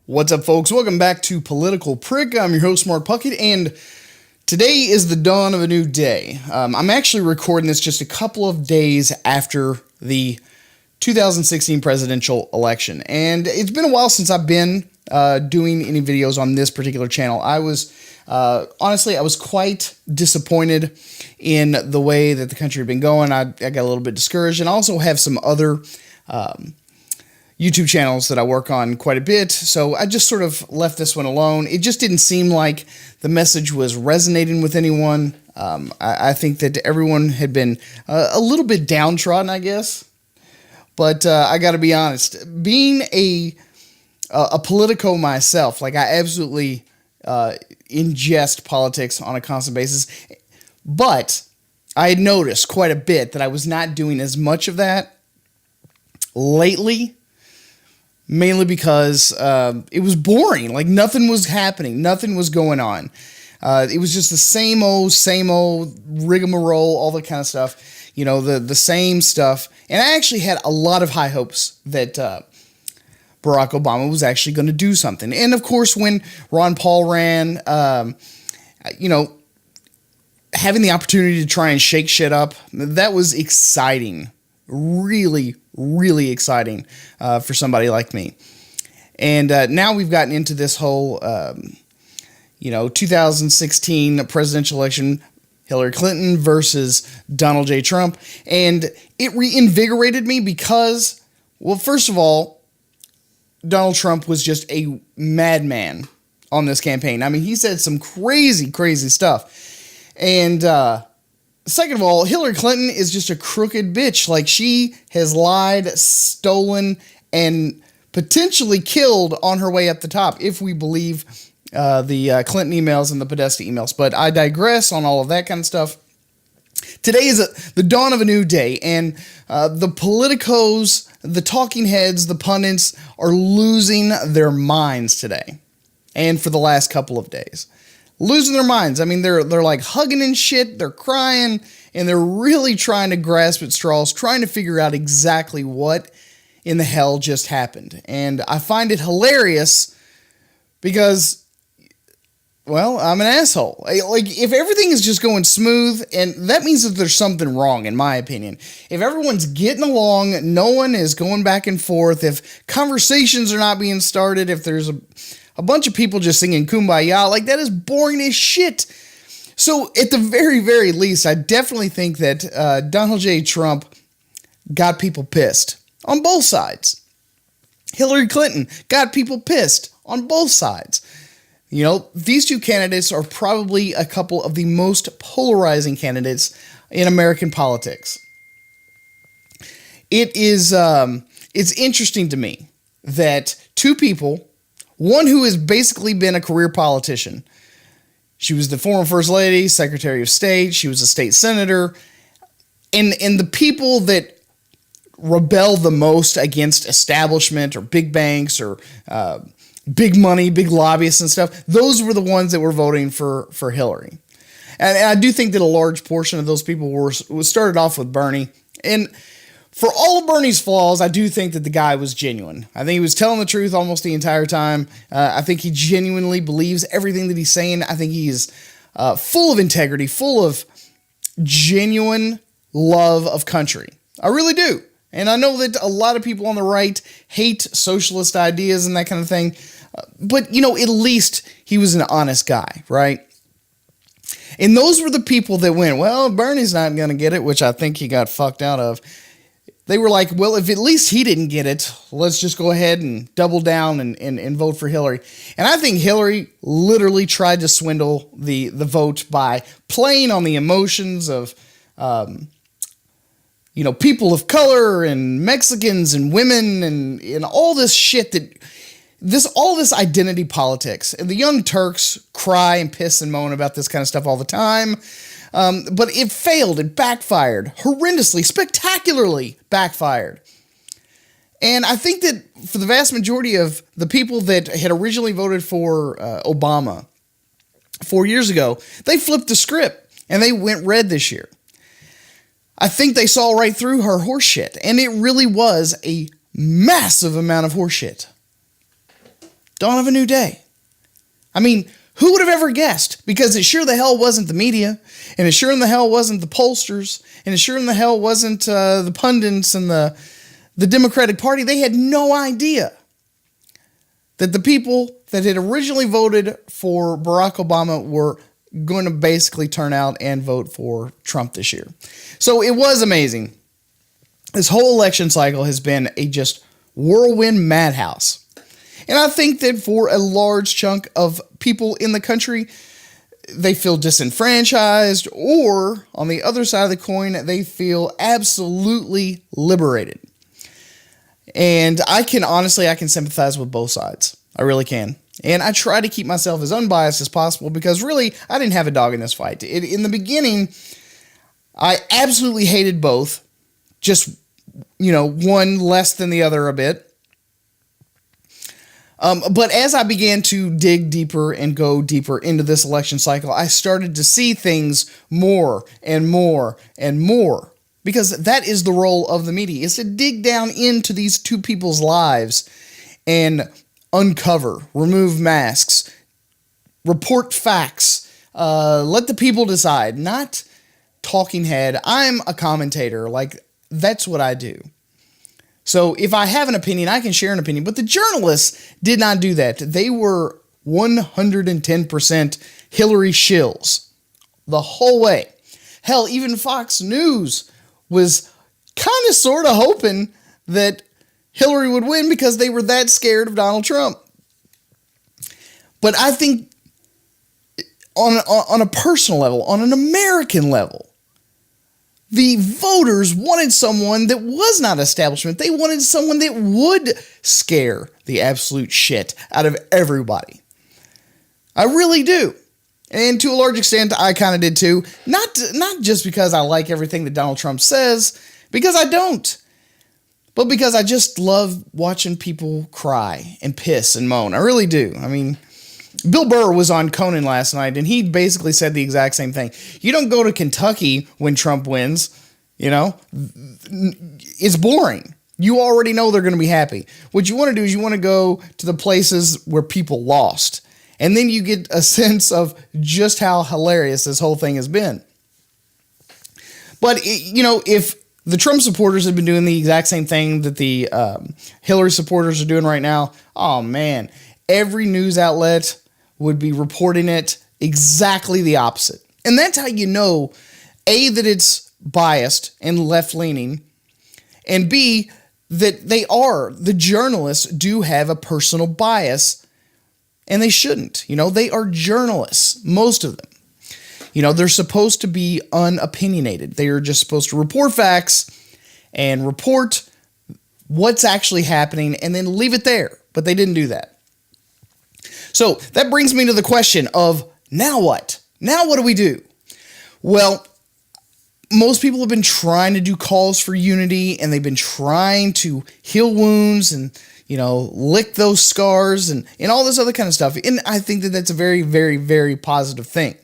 What's up, folks? Welcome back to Political Prick. I'm your host, Mark Puckett, and today is the dawn of a new day. I'm actually recording this just a couple of days after the 2016 presidential election, and it's been a while since I've been doing any videos on this particular channel. I was quite disappointed in the way that the country had been going. I got a little bit discouraged, and I also have some other YouTube channels that I work on quite a bit, so I just sort of left this one alone. It just didn't seem like the message was resonating with anyone. I think that everyone had been a little bit downtrodden, I guess. But I got to be honest, being a politico myself, like I absolutely ingest politics on a constant basis. But I had noticed quite a bit that I was not doing as much of that lately. Mainly because it was boring. Like, nothing was happening. Nothing was going on. It was just the same old rigmarole, all that kind of stuff. You know, the same stuff. And I actually had a lot of high hopes that Barack Obama was actually going to do something. And, of course, when Ron Paul ran, having the opportunity to try and shake shit up, that was exciting. Really, really exciting for somebody like me. And now we've gotten into this whole, 2016 presidential election, Hillary Clinton versus Donald J. Trump. And it reinvigorated me because, well, first of all, Donald Trump was just a madman on this campaign. I mean, he said some crazy, crazy stuff. And, second of all, Hillary Clinton is just a crooked bitch. Like, she has lied, stolen, and potentially killed on her way up the top, if we believe the Clinton emails and the Podesta emails. But I digress on all of that kind of stuff. Today is the dawn of a new day, and the politicos, the talking heads, the pundits are losing their minds today, and for the last couple of days. Losing their minds. I mean, they're like hugging and shit, they're crying, and they're really trying to grasp at straws, trying to figure out exactly what in the hell just happened. And I find it hilarious because, well, I'm an asshole. Like, if everything is just going smooth, and that means that there's something wrong, in my opinion. If everyone's getting along, no one is going back and forth, if conversations are not being started, if there's a bunch of people just singing Kumbaya, like, that is boring as shit. So, at the very, very least, I definitely think that Donald J. Trump got people pissed on both sides. Hillary Clinton got people pissed on both sides. You know, these two candidates are probably a couple of the most polarizing candidates in American politics. It is, it's interesting to me that two people, one who has basically been a career politician. She was the former First Lady, Secretary of State. She was a state senator. And the people that rebel the most against establishment or big banks or big money, big lobbyists and stuff, those were the ones that were voting for Hillary. And I do think that a large portion of those people was started off with Bernie. And for all of Bernie's flaws, I do think that the guy was genuine. I think he was telling the truth almost the entire time. I think he genuinely believes everything that he's saying. I think he is full of integrity, full of genuine love of country. I really do. And I know that a lot of people on the right hate socialist ideas and that kind of thing. But, you know, at least he was an honest guy, right? And those were the people that went, well, Bernie's not going to get it, which I think he got fucked out of. They were like, well, if at least he didn't get it, let's just go ahead and double down and vote for Hillary. And I think Hillary literally tried to swindle the vote by playing on the emotions of, people of color and Mexicans and women and all this shit all this identity politics. And the Young Turks cry and piss and moan about this kind of stuff all the time. But it failed. It backfired horrendously, spectacularly backfired. And I think that for the vast majority of the people that had originally voted for Obama 4 years ago, they flipped the script and they went red this year. I think they saw right through her horseshit, and it really was a massive amount of horseshit. Dawn of a new day. I mean, who would have ever guessed? Because it sure the hell wasn't the media, and it sure in the hell wasn't the pollsters, and it sure in the hell wasn't the pundits and the Democratic Party. They had no idea that the people that had originally voted for Barack Obama were going to basically turn out and vote for Trump this year. So it was amazing. This whole election cycle has been a just whirlwind madhouse. And I think that for a large chunk of people in the country, they feel disenfranchised, or on the other side of the coin, they feel absolutely liberated. And I can sympathize with both sides. I really can. And I try to keep myself as unbiased as possible because really, I didn't have a dog in this fight. In the beginning, I absolutely hated both. Just, one less than the other a bit. But as I began to dig deeper and go deeper into this election cycle, I started to see things more and more and more. Because that is the role of the media, is to dig down into these two people's lives and uncover, remove masks, report facts, let the people decide, not talking head. I'm a commentator, that's what I do. So if I have an opinion, I can share an opinion, but the journalists did not do that. They were 110% Hillary shills the whole way. Hell, even Fox News was kind of sort of hoping that Hillary would win because they were that scared of Donald Trump. But I think on a personal level, on an American level, the voters wanted someone that was not establishment. They wanted someone that would scare the absolute shit out of everybody. I really do. And to a large extent, I kind of did too. Not just because I like everything that Donald Trump says, because I don't. But because I just love watching people cry and piss and moan. I really do. I mean, Bill Burr was on Conan last night, and he basically said the exact same thing. You don't go to Kentucky when Trump wins, It's boring. You already know they're going to be happy. What you want to do is you want to go to the places where people lost. And then you get a sense of just how hilarious this whole thing has been. But, if the Trump supporters have been doing the exact same thing that the Hillary supporters are doing right now, oh man, every news outlet would be reporting it exactly the opposite. And that's how you know, A, that it's biased and left-leaning, and B, that the journalists do have a personal bias, and they shouldn't. They are journalists, most of them. They're supposed to be unopinionated. They are just supposed to report facts and report what's actually happening and then leave it there. But they didn't do that. So that brings me to the question of, now what? Now what do we do? Well, most people have been trying to do calls for unity, and they've been trying to heal wounds and, lick those scars and all this other kind of stuff. And I think that that's a very, very, very positive thing.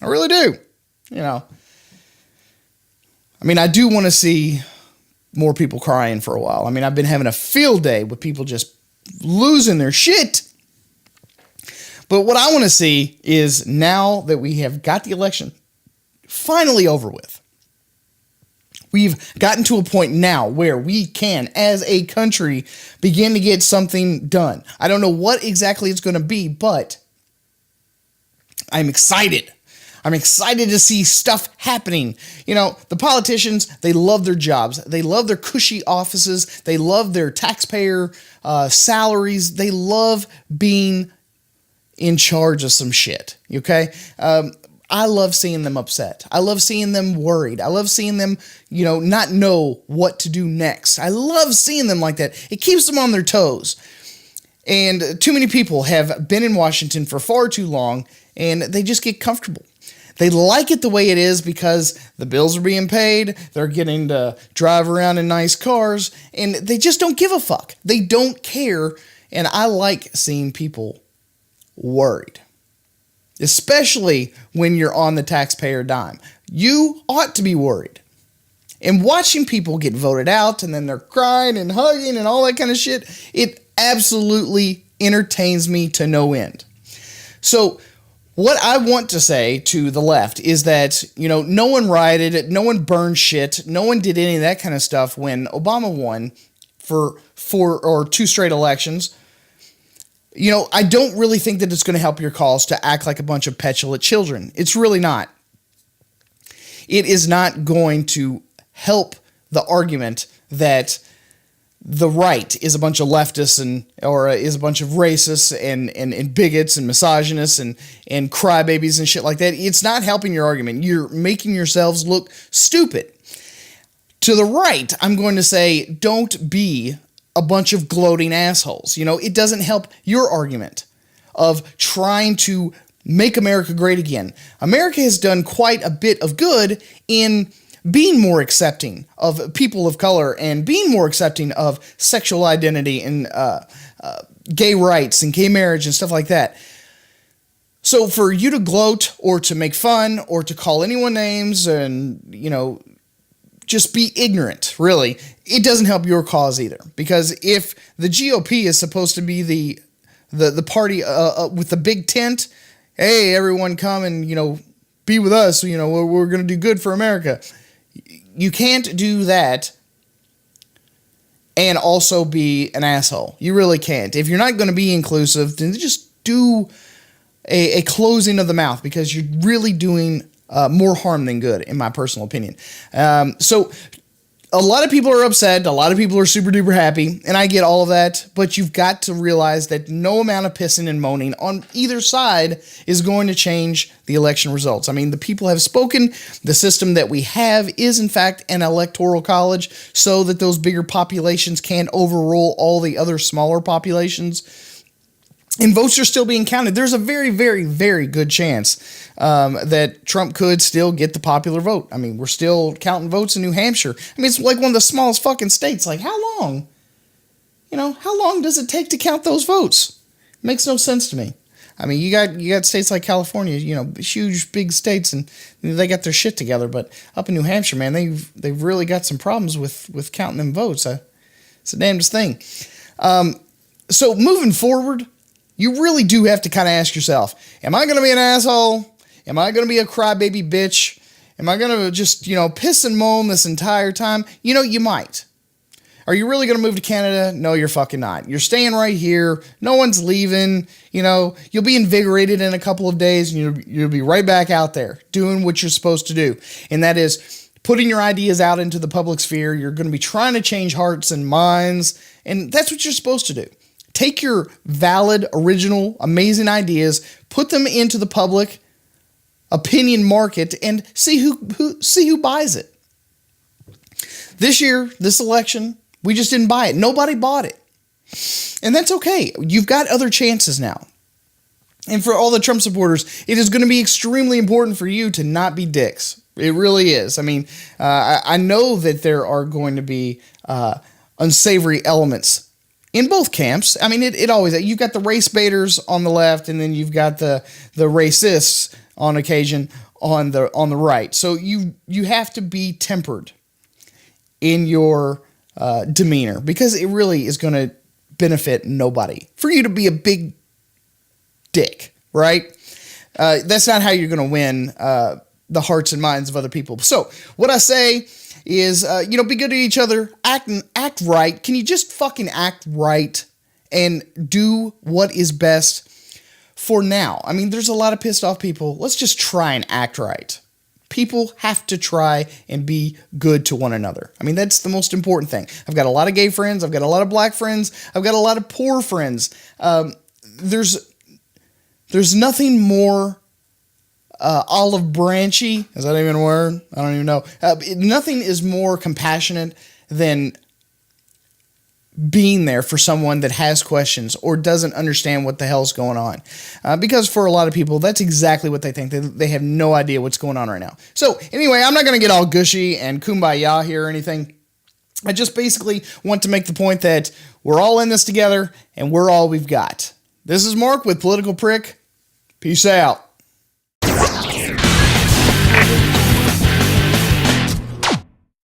I really do. I do want to see more people crying for a while. I've been having a field day with people just losing their shit. But what I want to see is, now that we have got the election finally over with, we've gotten to a point now where we can, as a country, begin to get something done. I don't know what exactly it's going to be, but I'm excited. I'm excited to see stuff happening. The politicians, they love their jobs. They love their cushy offices. They love their taxpayer salaries. They love being in charge of some shit, okay? I love seeing them upset. I love seeing them worried. I love seeing them, not know what to do next. I love seeing them like that. It keeps them on their toes. And too many people have been in Washington for far too long, and they just get comfortable. They like it the way it is because the bills are being paid, they're getting to drive around in nice cars, and they just don't give a fuck. They don't care, and I like seeing people worried, especially when you're on the taxpayer dime. You ought to be worried. And watching people get voted out and then they're crying and hugging and all that kind of shit, it absolutely entertains me to no end. So what I want to say to the left is that, no one rioted, no one burned shit, no one did any of that kind of stuff when Obama won for 4 or 2 straight elections. I don't really think that it's going to help your cause to act like a bunch of petulant children. It's really not. It is not going to help the argument that the right is a bunch of leftists or is a bunch of racists and bigots and misogynists and crybabies and shit like that. It's not helping your argument. You're making yourselves look stupid. To the right, I'm going to say, don't be a bunch of gloating assholes. It doesn't help your argument of trying to make America great again. America has done quite a bit of good in being more accepting of people of color and being more accepting of sexual identity and gay rights and gay marriage and stuff like that. So for you to gloat or to make fun or to call anyone names and, just be ignorant, really, it doesn't help your cause either. Because if the GOP is supposed to be the party with the big tent, hey, everyone come and, be with us, we're going to do good for America. You can't do that and also be an asshole. You really can't. If you're not going to be inclusive, then just do a closing of the mouth, because you're really doing more harm than good, in my personal opinion. So a lot of people are upset. A lot of people are super duper happy, and I get all of that. But you've got to realize that no amount of pissing and moaning on either side is going to change the election results. I mean, the people have spoken. The system that we have is, in fact, an electoral college, so that those bigger populations can overrule all the other smaller populations. And votes are still being counted. There's a very, very, very good chance that Trump could still get the popular vote. I mean, we're still counting votes in New Hampshire. I mean, it's like one of the smallest fucking states. Like, how long? How long does it take to count those votes? Makes no sense to me. I mean, you got states like California, huge, big states, and they got their shit together. But up in New Hampshire, man, they've really got some problems with counting them votes. It's the damnedest thing. So moving forward, you really do have to kind of ask yourself, am I going to be an asshole? Am I going to be a crybaby bitch? Am I going to just, piss and moan this entire time? You might. Are you really going to move to Canada? No, you're fucking not. You're staying right here. No one's leaving. You'll be invigorated in a couple of days, and you'll be right back out there doing what you're supposed to do. And that is putting your ideas out into the public sphere. You're going to be trying to change hearts and minds, and that's what you're supposed to do. Take your valid, original, amazing ideas, put them into the public opinion market, and see who buys it. This year, this election, we just didn't buy it. Nobody bought it. And that's okay. You've got other chances now. And for all the Trump supporters, it is going to be extremely important for you to not be dicks. It really is. I mean, I know that there are going to be unsavory elements in both camps. I mean, it always, you've got the race baiters on the left, and then you've got the racists on occasion on the right. So you have to be tempered in your demeanor, because it really is going to benefit nobody for you to be a big dick, right? That's not how you're going to win the hearts and minds of other people. So what I say is, be good to each other, act right. Can you just fucking act right and do what is best for now? I mean, there's a lot of pissed off people. Let's just try and act right. People have to try and be good to one another. I mean, that's the most important thing. I've got a lot of gay friends. I've got a lot of black friends. I've got a lot of poor friends. There's nothing more olive branchy. Is that even a word? I don't even know. Nothing is more compassionate than being there for someone that has questions or doesn't understand what the hell's going on. Because for a lot of people, that's exactly what they think. They have no idea what's going on right now. So anyway, I'm not going to get all gushy and kumbaya here or anything. I just basically want to make the point that we're all in this together and we're all we've got. This is Mark with Political Prick. Peace out.